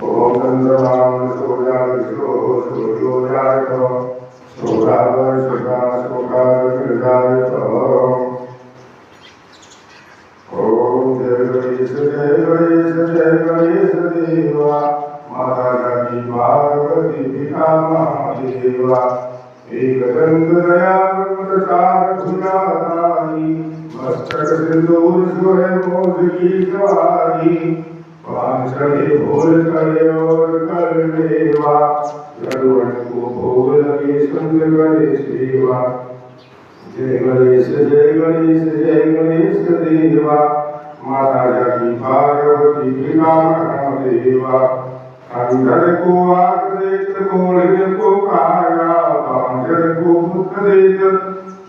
ओम नंदवाम सोजाविष्णो सूर्योजायत सोरावशुका सुखाविर्जायत। ओम जय गणेश देवा माता रानी पार्वती पिता महादेवा। एकदंत दयावतार भुजाधारी मस्तक सिंदूर स्वयं मोदकी सवारी। वांछड़े भोल करे और कर देवा गरुड़ को भोग लगे संग करे सेवा। जय गणेश देवा माता जाकी पार्वती पिता महादेवा। अंधर को आग देत गोले को काया बांझर को पुत्र देत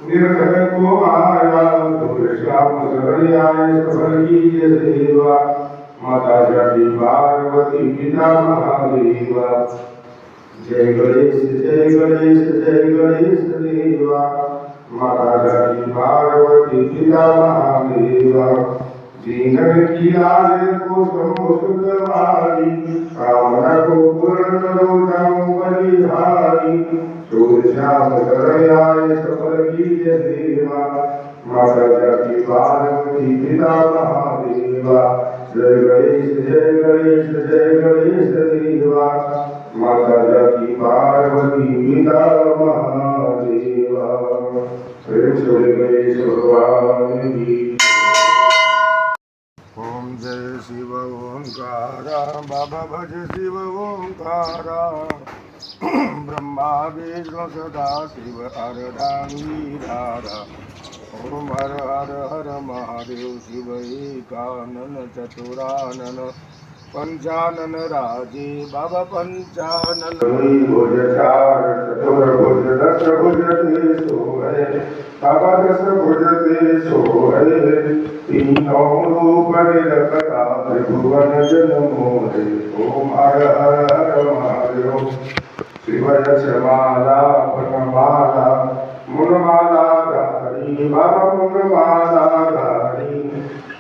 निर्धन को आया। दुर्श्याम सरयाय सफल की सेवा माता जाकी पार्वती पिता महादेवा। जय गणेश देवा माता जाकी पार्वती पिता महादेवा। जीवन की लाज को समुद्रवारी कामना को पूर्ण करो जाऊं बलिहारी। सूर्यश्याम सरयाय सफल की सेवा माता जाकी पार्वती पिता महादेवा। जय गणेश देवा माता जाकी पार्वती पिता महादेवा। प्रेम से गणेश भगवान की। ओम जय शिव ओंकारा बाबा भज शिव ओंकारा। ब्रह्मा विष्णु सदा शिव अर्धांगीधारा। ओम हर हर हर महादेव शिव एकानन चतुरानन पंचानन राजे बाबा पंचानन। भुज चार चतुर्भुज दस भुज तेसो है बाबा दस भुज तेसो है। तीनों रूप निरखता त्रिभुवन जन मोहे। ओम हर हर हर महादेव शिव यश माला फणमाला मुनमाला धारी बाबा मुनमाला धारी।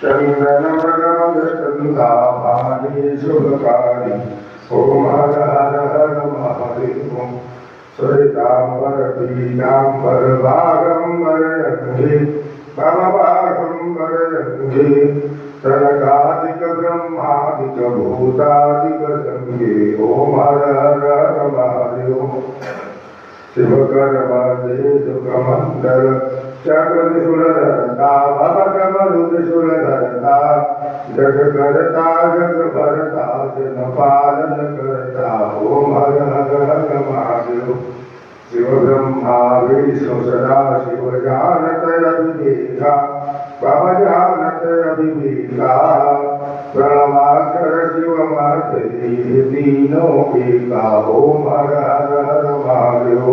चंदन मृगमद चंदा भारी शुभकारी। ओम हर हर हर महादेव श्वेतांबर पीतांबर बागंबर अंगे बाबा बागंबर अंगे। तनकादिक ब्रह्मादिक भूतादिक संगे। ओम हर हर हर महादेव शिव कर्मदे सुखमंडल चक्र त्रिशूलधरता बाबा कमल त्रिशूलधरता। जग करता जग भरता जन पालन करता। ओम हर हर हर महादेव शिव ब्रह्मा विष्णु सदा शिव जानत अभिवेका बाबा जानत अभिवेका। प्रणवाक्षर शिव माते तीनों एका। ओम हर हर हर महादेव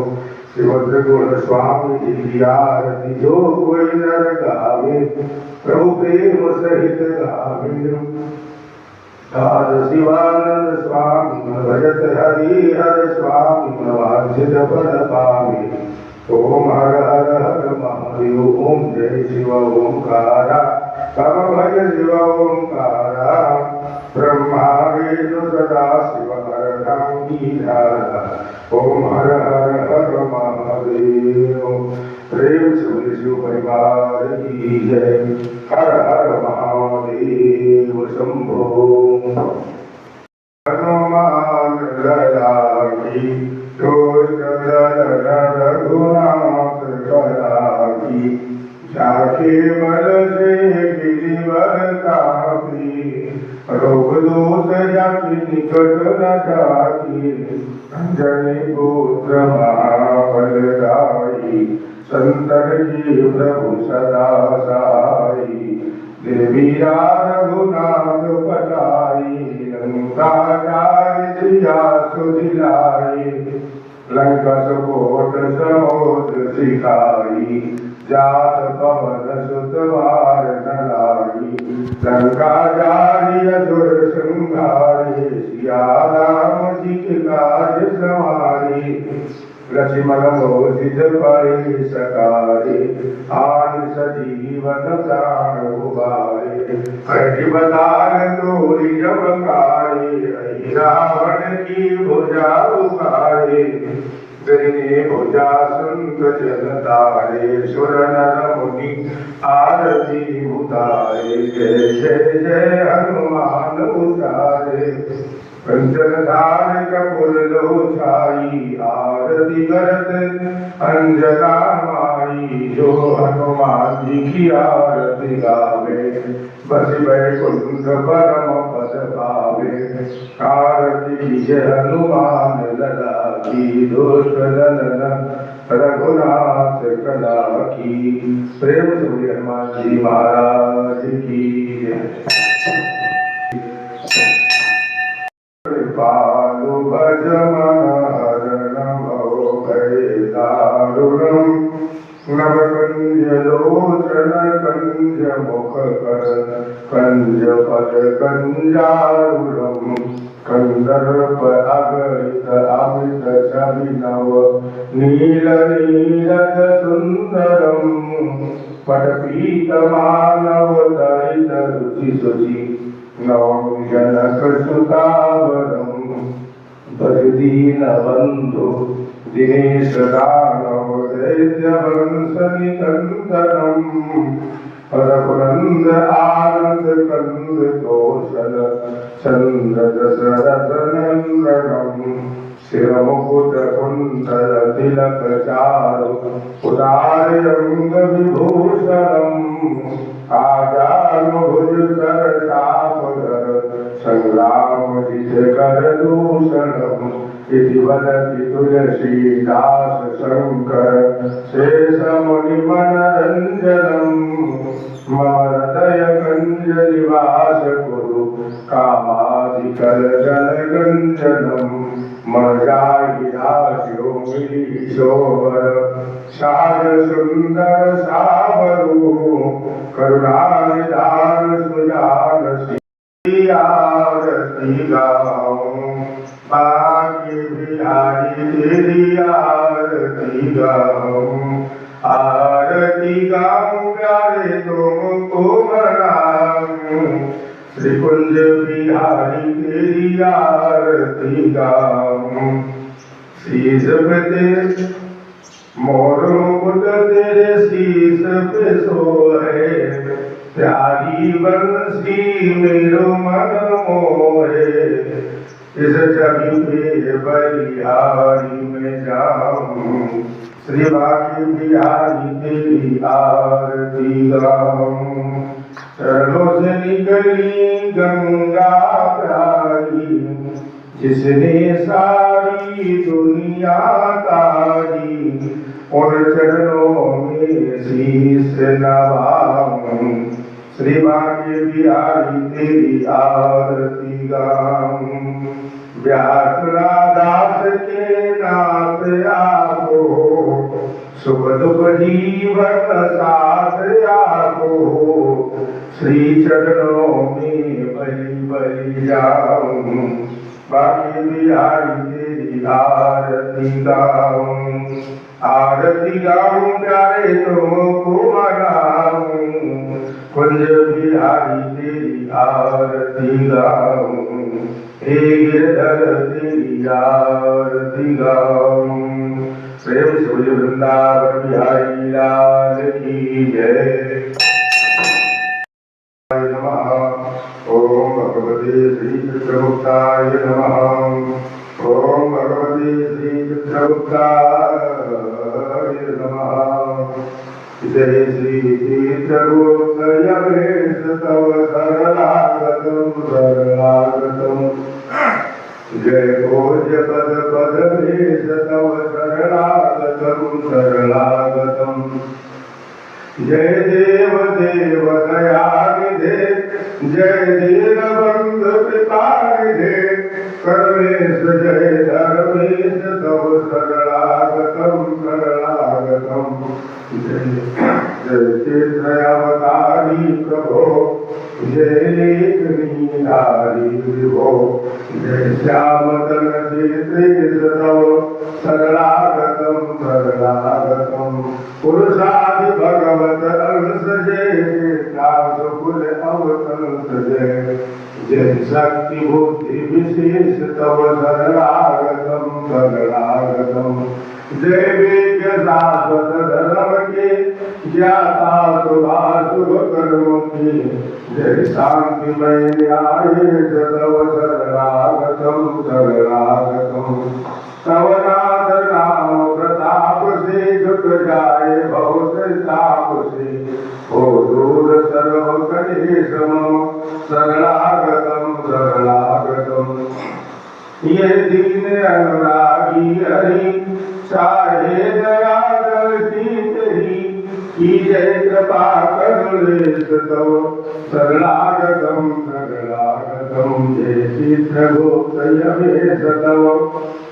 शिव त्रिगुण स्वामी की आरती जो कोई नर गावे प्रभु प्रेम सहित गावे। साध शिवानंद स्वामी भजत हरि हर स्वामी वांछित फल पावे। ओम हर हर हर महादेव ओम जय शिव ओंकारा बाबा भज शिव ओंकारा। ब्रह्मा विष्णु सदा शिव अर्धांगीधारा। ओम हर हर हर महादेव। प्रेम से शिव परिवार की जय। हर हर महादेव शंभो। हनुमान लला की दुष्ट दलन रघुनाथ कला की। जाके बल से गिरिवर कापी रोग दोष जाति निकट न जाती। अंजनी पुत्र महाबलदाई संतर की प्रभु सदा सहाई। देवी रघुनाथ पटाई लंका जाय सिया सुधिलाई। लंका सुकोट समुद्र सिखाई जात पवन सुत वार न लाई। लंका जारी असुर संहारी सिया राम जी के काज सवारी। लक्ष्मण मोहित पड़े सकारे आन सजीवन प्राण उबारे हरि बदान तोरी जबकारे रावण की भुजा उखारे गरिने भुजा सुंद जन तारे सुर नर मुनि आरती उतारे जय जय जय हनुमान उतारे कंचन धार कपुर लोचाई आरती करत अंजना माई जो हनुमान जी की आरती गावे बस बैकुंठ परम पद पावे आरती कीजे हनुमान लला की दोष दलन रघुनाथ कला की। प्रेम से बोलिए हनुमान जी महाराज की। पालु भज मन हरण भव भय दारुणम नव कंज लोचन कंज मुख कर कंज पद कंजारुणम कंदर्प अगणित अमित छविनव नील नीरज सुंदरम पटपीत मानव दरित रुचि शुचि नवम जनक सुतावरम बजदीन बंधु दिनेश दानव दैत्य वंश निकंदनम रघुनंद आनंद कंद कौशल चंद्र दशरथ नंदनम शिर मुकुट कुंडल तिलक चारु उदार अंग विभूषणम आजानुभुज कर चापधर संग्राम जित कर दूषणम इति वदति तुलसीदास शंकर शेष मुनि मनरंजनम मम हृदय कंज निवास कुरु कामादिकर जन गंजनम मजाहि राशो मिली शोभर सार सुंदर सावरु करुणानिधान सुजान आरती गाऊं बाकी बिहारी तेरी आरती गाऊं आरती गाऊं प्यारे तुमको मनाऊं श्री कुंज बिहारी तेरी आरती गाऊं शीश पे तेरे मोर मुकुट तेरे शीश पे सोए प्यारी बंसी मेरो मन मोहे इस छवि पे बलिहारी में जाऊं श्री बाकी बिहारी तेरी आरती गाऊं चरणों से निकली गंगा प्यारी जिसने सारी दुनिया तारी उन चरणों में शीश नवाऊं श्री भाग्य बिहारी तेरी आरती गाऊं व्याकुला दास के नाथ आपो सुख दुख जीवन साथ आपो श्री चरणों में बलि बलि जाऊं बाकी बिहारी तेरी आरती गाऊं आरती गाऊं प्यारे तुमको मनाऊं कुंज बिहारी तेरी आरती गाऊं हे गिरधर तेरी आरती गाऊं। प्रेम से बोलिए वृंदावन बिहारी लाल की जय। ओम भगवते श्री चित्रगुप्ताय नमः। ओम भगवते श्री चित्रगुप्ताय नमः। जय श्री चित्रगुप्त यमेश तव शरणागतम शरणागतम जय भोज पद पद भेष तव शरणागतम शरणागतम जय देव देव दयानिधे जय दीनबंधु कृपानिधे कर्मेश जय धर्मेश तव शरणागतम शरणागतम जय जय चेत्रयावतारी प्रभो जय लेखनीधारी विभो जय श्यामतन क्षेत्रे तव सरलागतम सरलागतम पुरुषादि भगवत अंश जय काशकुल अवतंस जय जय शक्ति बुद्धि विशेष तव सरलागतम सरलागतम जय वेद शाश्वत धर्म के ज्ञाता शुभाशुभ कर्म के जय शांतिमय न्याय तव शरणागतम शरणागतम तव नाथ नाम प्रताप से झुक जाए बहुत ताप से हो दूर सर्व कलेश मम शरणागतम शरणागतम ये दीन अनुरागी हरि चाहे दया की तेरी की जय कृपा करुणेश तव शरणागतम शरणागतम जय चित्रगुप्त यमेश तव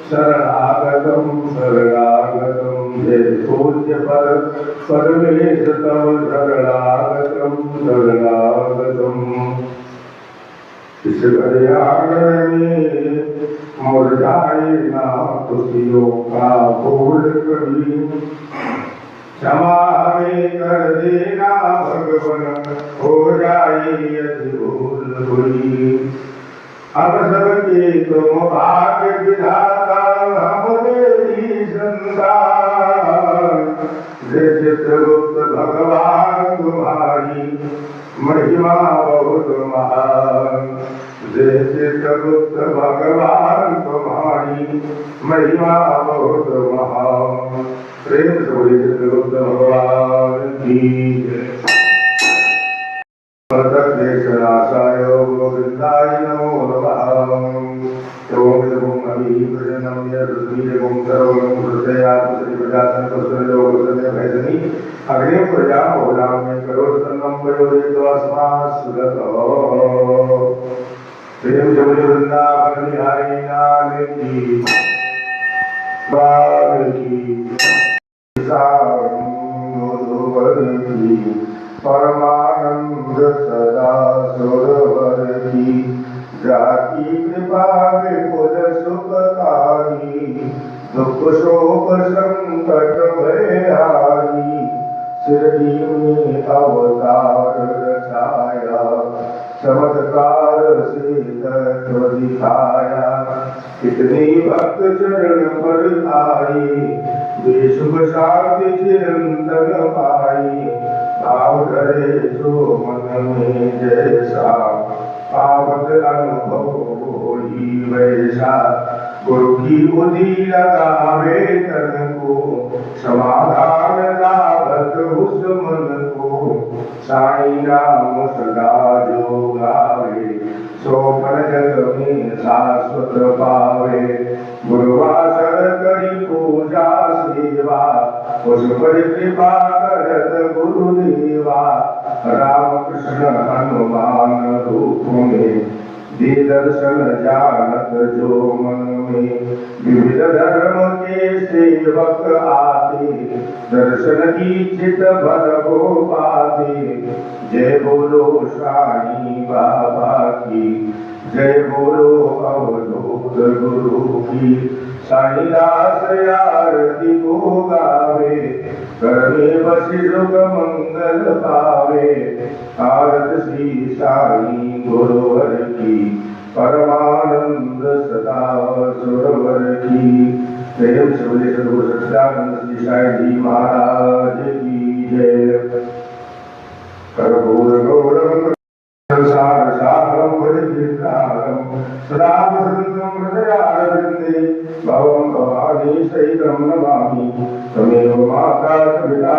शरणागतम शरणागतम जय पूज्य पर परमेश तव शरणागतम शरणागतम इस घड़ियाल में मुरझाए ना खुशियों का फूल कभी क्षमा हमें कर देना भगवान हो जाए यदि भूल हुई अब सबके तुम भाग्य विधाता हम तेरी संतान जय चित्रगुप्त भगवान तुम्हारी महिमा बहुत महान जय चित्रगुप्त भगवान तुम्हारी महिमा बहुत महान प्रेम से बोलिए चित्रगुप्त भगवान की देशनाशाय गोविंदाय नमो नमः ओम नमो अभिप्रजनम यद्वीरगुं सर्वं हृदयात् श्री प्रजासन कुसुमलोकसने भैजनी अग्नि प्रजा होलां में करो सन्नम वयोरित्वास्मा सुगतो प्रेम से बोलिए वृंदावन बिहारी लाल की बाल की परमानंद सदा सुरवर की जाति कृपा विपुल सुखकारी दुख शोक संकट भयहारी शिरडी में अवतार रचाया चमत्कार से तत्व दिखाया कितने भक्त चरण पर आए वे शुभ शांति चिरंतन पाई भाव करे जो मन में जैसा पावत अनुभव होई वैसा गुरु की बुद्धि लगावे तन को समाधान लाभत उस मन को साई नाम सदा जो गावे सोपन जग में शाश्वत पावे गुरुवासर करी पूजा सेवा उस पर कृपा करत गुरुदेवा रामकृष्ण हनुमान रूप में दे दर्शन जानत जो मन में विविध धर्म के सेवक आते दर्शन की चित भर को पाते जय बोलो साईं बाबा की जय बोलो अवधूत गुरु की साईदास आरती को गावे करने बसी सुख मंगल पावे आरत श्री साई गुरुवर की परमानंद सदा सुरवर की प्रेम से बोले सद्गुरु सच्चिदानंद श्री साई जी महाराज की जय कर्पूर गौरम संसार सागरम भजतारम सदा वसंतम हृदयारविंदे भवं भवानी सहितं नमामि त्वमेव माता च पिता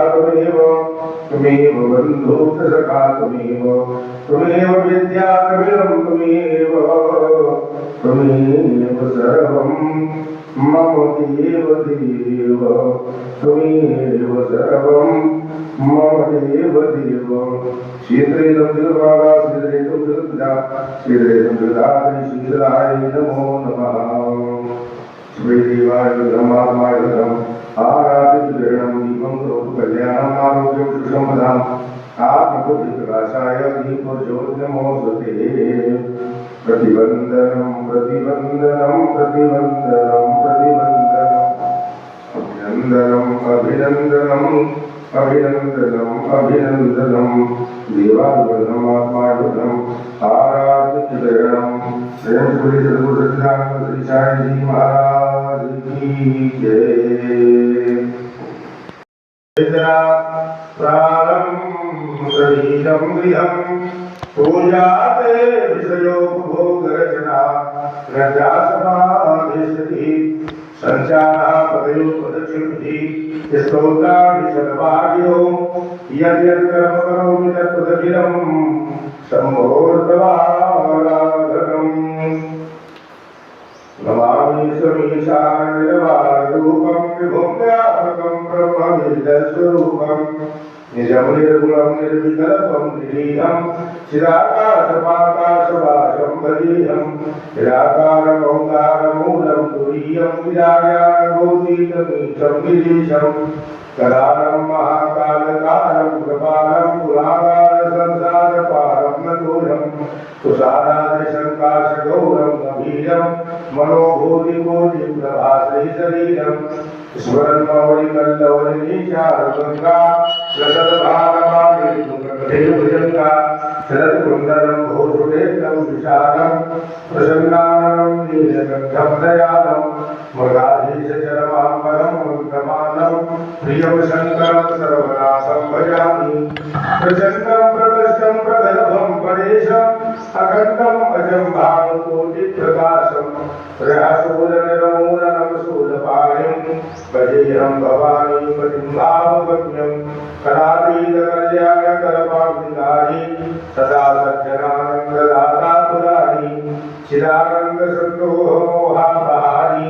त्वमेव बन्धु च सखा त्वमेव विद्या कविरं त्वमेव सर्वं मम देव देव त्वमेव सर्वं मम देव देव शीघ्रेदं जलवागा शीघ्रेदं जलदा शीघ्रेदं जलदारि शीघ्राय नमो नमः श्रीदेवाय ब्रह्मात्माय आराधितगृहणं दीपं करोतु कल्याणम् आरोग्यं सुसम्पदाम् आत्मबुद्धिप्रकाशाय दीपज्योतिर्नमोऽस्तुते प्रतिबन्धनं प्रतिबन्धनं प्रतिबन्धनं प्रतिबन्धनम् अभिनन्दनम् अभिनन्दनम् अभिनन्दनम् देवानुग्रहम् आत्मानुग्रहम् आराधितगृहणं प्रेम श्री सद्गुरु सच्चिदानंद श्री साई जी महाराज की जय। प्राणं शरीरं गृहं पूजाते विषयोपभोगरचना रजासमाधिशति संचारपदयो पदचिन्ति स्तोत्राणि सद्भाग्यो यद्यत् कर्म करोमि तत्तदखिलं शम्भोर्भवाराधनम् नमामि समीशाननिर्वाणरूपं विभुं व्यापकं ब्रह्मविद्यस्वरूपं निजं निर्गुणं निर्विकल्पं निरीहं चिदाकाशमाकाशवासं भजेऽहं निराकारमौकारमूलं तुरीयं विरायानभूतितमीशं गिरीशं कदानं महाकालकारं कृपालं पुरागारसंसारपारं नतोऽहं तुषारादिशङ्काशगौरं गभीरं मनोभूतिकोटिप्रभाश्रीशरीरं स्मरन्मौलिकल्लवलिनीचारुगङ्गा रसदभागमालिभुजङ्गा शरत्कुन्दलं भूषुरेन्द्रं विशालं प्रसन्नानं नीलकण्ठं दयालं मृगाधीशचरमाम्बरं मुग्धमानं प्रियं शङ्करं सर्वनाथं भजामि प्रचण्डं प्रदष्टं प्रगल्भं परेशम् अखण्डम् अजं भानुकोटिप्रकाशं प्रयासोदनिरमूलनं शूलपाणिं भजेऽहं भवानीं पतिं भावगम्यं कलातीतकल्याणकरपाब्धिकारी सदा सज्जनानन्ददाता पुरारी चिदानन्दसन्दोहमोहापहारी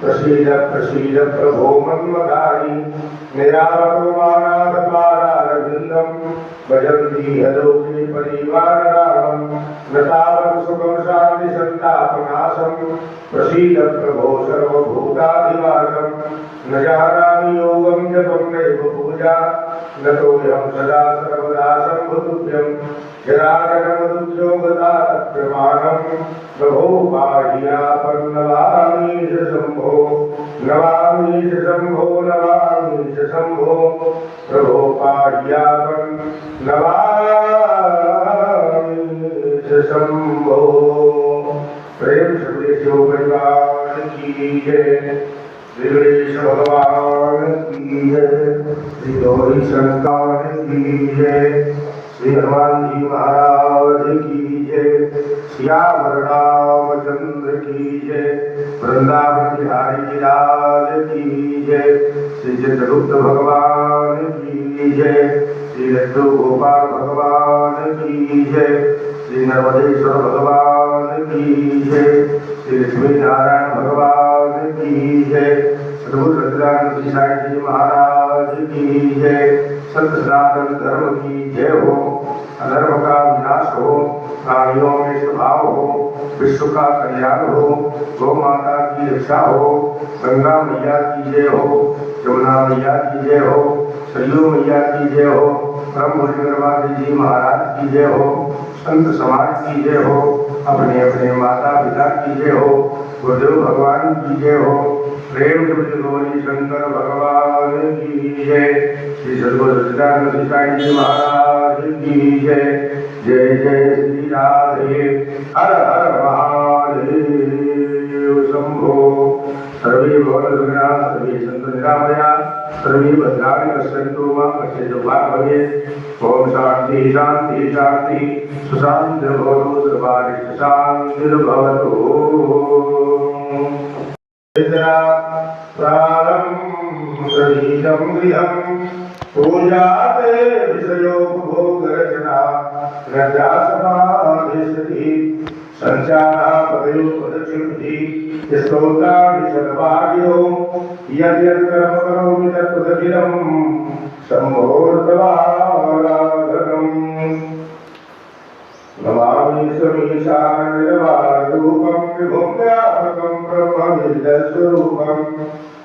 प्रसीद प्रसीद प्रभो मन्मधारी निरामतो मानाथपादारविन्दं भजन्ति हलोके परिवाररामं नतावं सुखं शान्तिसन्तापनाशं प्रसीद प्रभो सर्वभूताधिवासं न जानामि योगं जपं नैव पूजा नतोऽहं सदा सर्वदा शम्भुतुभ्यं जराजनमदुद्योगदातप्रमाणं प्रभो पाह्यापन्नवामीश शम्भो नमामीश शम्भो नमामीश शम्भो प्रभो पाह्यापन्नवामीश शम्भो। प्रेम से शिव परिवार की जय, श्री गणेश भगवान की जय, श्री गौरी शंकर की जय, श्री हनुमान जी महाराज की जय, श्याम रामचंद्र की जय, वृंदावन बिहारी लाल की जय, श्री चित्रगुप्त भगवान की जय, श्री लड्डू गोपाल भगवान की जय, श्री नर्मदेश्वर भगवान की जय, श्री लक्ष्मी नारायण भगवान की जय, सद्गुरु सच्चिदानंद श्री साई जी महाराज की जय, संत सनातन धर्म की जय हो, अधर्म का विनाश हो, प्राणियों में स्वभाव हो, विश्व का कल्याण हो, गौ माता की रक्षा हो, गंगा मैया की जय हो, यमुना मैया की जय हो, सरयू मैया की जय हो, ब्रह्मपुरी जी महाराज की जय हो, संत समाज की जय हो, अपने अपने माता पिता की जय हो, गुरुदेव भगवान की जय हो, प्रेम से गौरी शंकर भगवान की जय, श्री सद्गुरु सच्चिदानंद श्री साई जी महाराज की जय, जय जय श्री राधे, हर हर महादेव शंभो। सर्वे भवन्तु सर्वे सन्तु निरामया, सर्वे भद्राणि पश्यन्तु मा कश्चित् भवेत्। ओम शांति शांति शांति सुशान्तिर्भवतु सर्वारिष्ट शान्तिर्भवतु। प्राणं शरीरं गृहं पूजाते विषयोपभोगरचना रजासमाधिशति संचारपदयो पदचिन्ति स्तोत्राणि सद्भाग्यो यद्यत् कर्म करोमि तत्तदखिलं शम्भोर्भवाराधनम्। नमामि समीशाननिर्वाणरूपं विभुं व्यापकं ब्रह्मविद्यस्वरूपं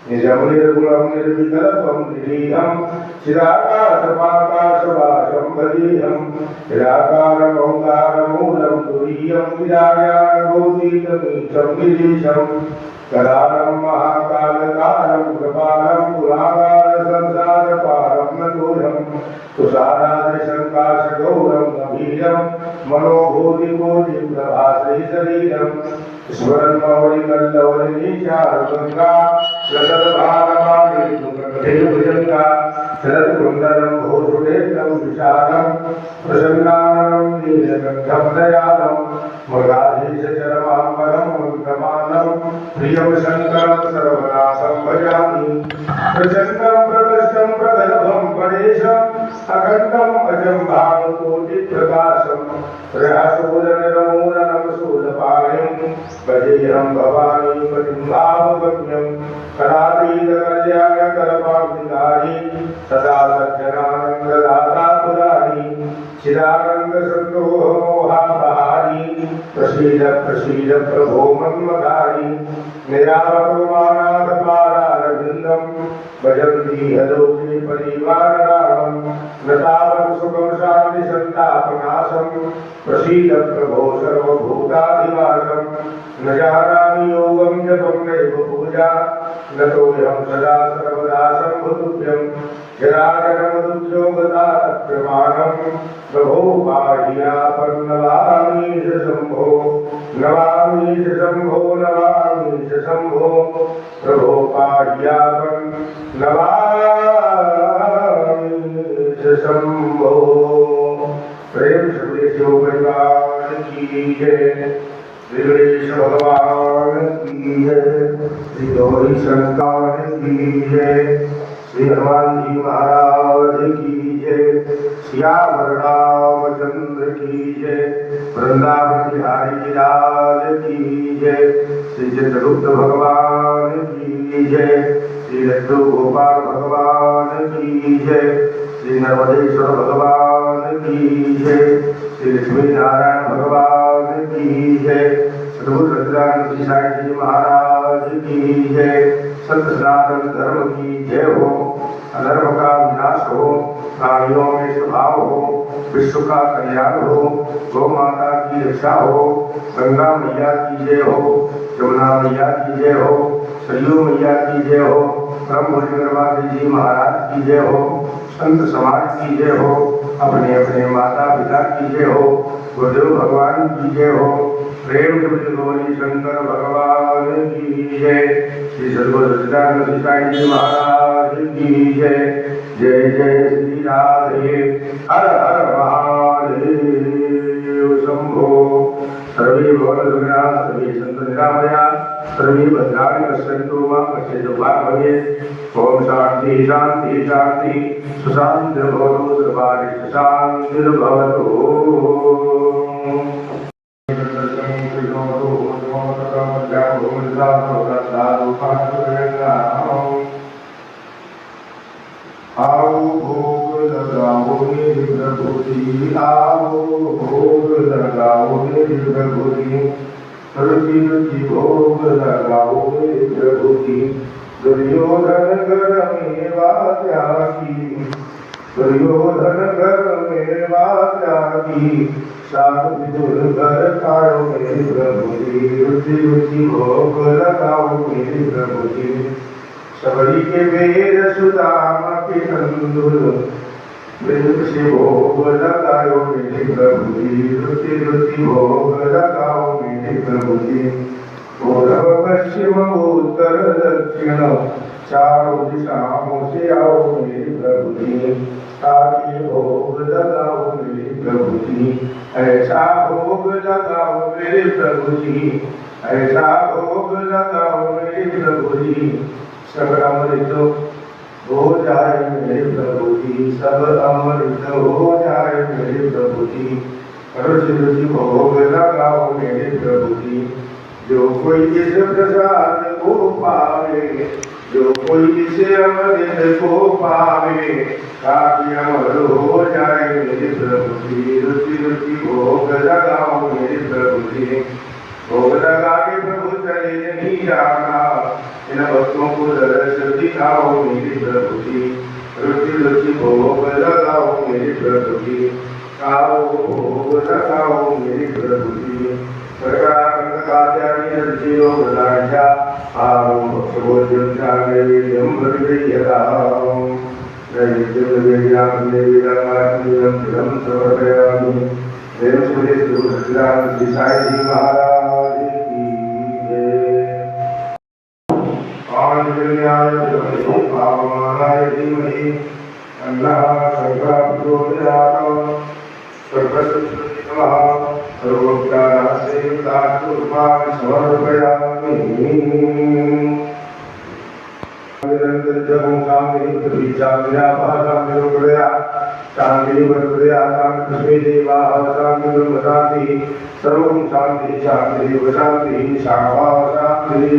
निजं निर्गुणं निर्विकल्पं निरीहं चिदाकाशमाकाशवासं भजेऽहं निराकारमोङ्कारमूलं तुरीयं विरायागोतीतमीशं गिरीशं कदानं महाकालकालं कृपालं पुरागारसंसारपारं नतोऽहं तुषारादिशङ्काशगौरं गभीरं मनोभूतिकोटिप्रभाश्रीशरीरं स्मरन्मौलिकल्लवलिनीचारुगङ्गा लसद्भागमाणिभुजङ्गा शरत्कुन्दलं भूषुडेन्दं विशालं प्रसन्नानं नीलकण्ठं दयालं मृगाधीशचरमाम्बरं मुग्धमानं प्रियं शङ्करं सर्वनाथं भजामि प्रचण्डं प्रदष्टं प्रगल्भं परेशम् अखण्डम् अजं भानुकोटिप्रकाशं प्रयासोदनमूलनं शूलपाणिं भजेऽहं भवानी पतिं भावगम्यं कलातीतकल्याणकरपाब्धिकारी सदा सज्जनानन्ददाता पुरारी चिदानन्दसन्दोहमोहापहारी प्रसीद प्रसीद प्रभो मन्मधारी निरामकमानाथपादारविन्दं भजन्ति हलोके परिवाररामं नतावं सुखं शान्तिसन्तापनाशं प्रसीद प्रभो सर्वभूताधिवासं न जानामि योगं जपं नैव पूजा नतोऽहं सदा सर्वदा शम्भुतुभ्यं जराजनमदुद्योगदातप्रमाणं प्रभो पाहियापन्नवामीश शम्भो नवामीश शम्भो नवामीश शम्भो प्रभो पाहियापन्नवामीश शम्भो। प्रेम से शिव परिवार की जय, श्री गणेश भगवान की जय, श्री गौरी शंकर की जय, श्री हनुमान जी महाराज की जय, श्याम रामचंद्र की जय, वृंदावन बिहारी लाल की जय, श्री चित्रगुप्त भगवान की जय, श्री लड्डू गोपाल भगवान की जय, श्री नर्मदेश्वर भगवान की जय, श्री लक्ष्मी नारायण भगवान की जय, सद्गुरु सच्चिदानंद साई जी महाराज की जय, संत सनातन धर्म की जय हो, अधर्म का विनाश हो, प्राणियों में स्वभाव हो, विश्व का कल्याण हो, गौ माता की रक्षा हो, गंगा मैया की जय हो, यमुना मैया की जय हो, सरयू मैया की जय हो, ब्रह्मचंद्रवादी जी महाराज की जय हो, संत समाज की जय हो, अपने अपने माता पिता की जय हो, गुरुदेव भगवान की जय हो, प्रेम से गौरी शंकर भगवान की जय, श्री सद्गुरु सच्चिदानंद साई जी महाराज की जय, जय जय श्री राधे, हर हर महादेव शंभो। सर्वे भवन्तु सर्वे सन्तु निरामया, सर्वे भद्राणि पश्यन्तु मा कश्चित् वा भवेत्। ओम शांति शांति शांति, सुशान्तिर्भवतु सर्वारिष्ट शान्तिर्भवतु। आओ भोग लगाओ मेरी प्रभु जी, आओ भोग लगाओ मेरी प्रभु जी, रुचि रुचि भोग लगाओ मेरी प्रभु जी। दुर्योधन घर मेवा त्यागी, दुर्योधन घर मेवा त्यागी, सात विदुर घर कायो मेरे प्रभु जी, रुचि रुचि भोग लगाओ मेरे प्रभु जी। सबरी के वेद सुदाम के नंदुल, प्रेम से भोग लगाओ मेरे प्रभु जी, रुचि रुचि भोग लगाओ मेरे प्रभु जी। पूर्व पश्चिम उत्तर दक्षिण चारों दिशाओं से आओ मेरे प्रभु जी, ताकि भोग लगाओ मेरे प्रभु जी। ऐसा भोग लगाओ मेरे प्रभु जी, ऐसा भोग लगाओ मेरे प्रभु जी, सब अमृत हो जाए मेरे प्रभु जी, सब अमृत हो जाए मेरे प्रभु जी। रुचि रुचि भोग लगाओ मेरे प्रभु जी। जो कोई इस प्रसाद को पावे, जो कोई इस अमृत को पावे, ताकि अमर हो जाए मेरे प्रभु जी। रुचि रुचि भोग लगाओ मेरे प्रभु जी। भोग लगा के प्रभु चले नहीं जाना, इन पद्मकुदर सर्दी खाओ मेरी प्रभु की रुचि रुचि भोग लगाओ मेरी प्रभु की खाओ भोग लगाओ मेरी प्रभु की प्रकांड कात्यायनी रुचि योग दाढ़ा आओ भगवद्गीता जागे यम भगवद्गीता नैवेद्यं वेद्यां नैवेद्यं तिलम समर्पयामि देव सूर्य सुरक्षितां श्री साई जी महाराज की जय। पांचजन्याय विद्महे पावनाय धीमहि तन्नः शंकर प्रचोदयात्। सर्वसुखिनः सर्वोपचारः सेवितात्मरूपाणि समर्पयामि। निरंतर शांति शांति वर्तया शांति देवा शांति ब्रह्म शांति सर्वं शांति शांति शांति शांति शांति।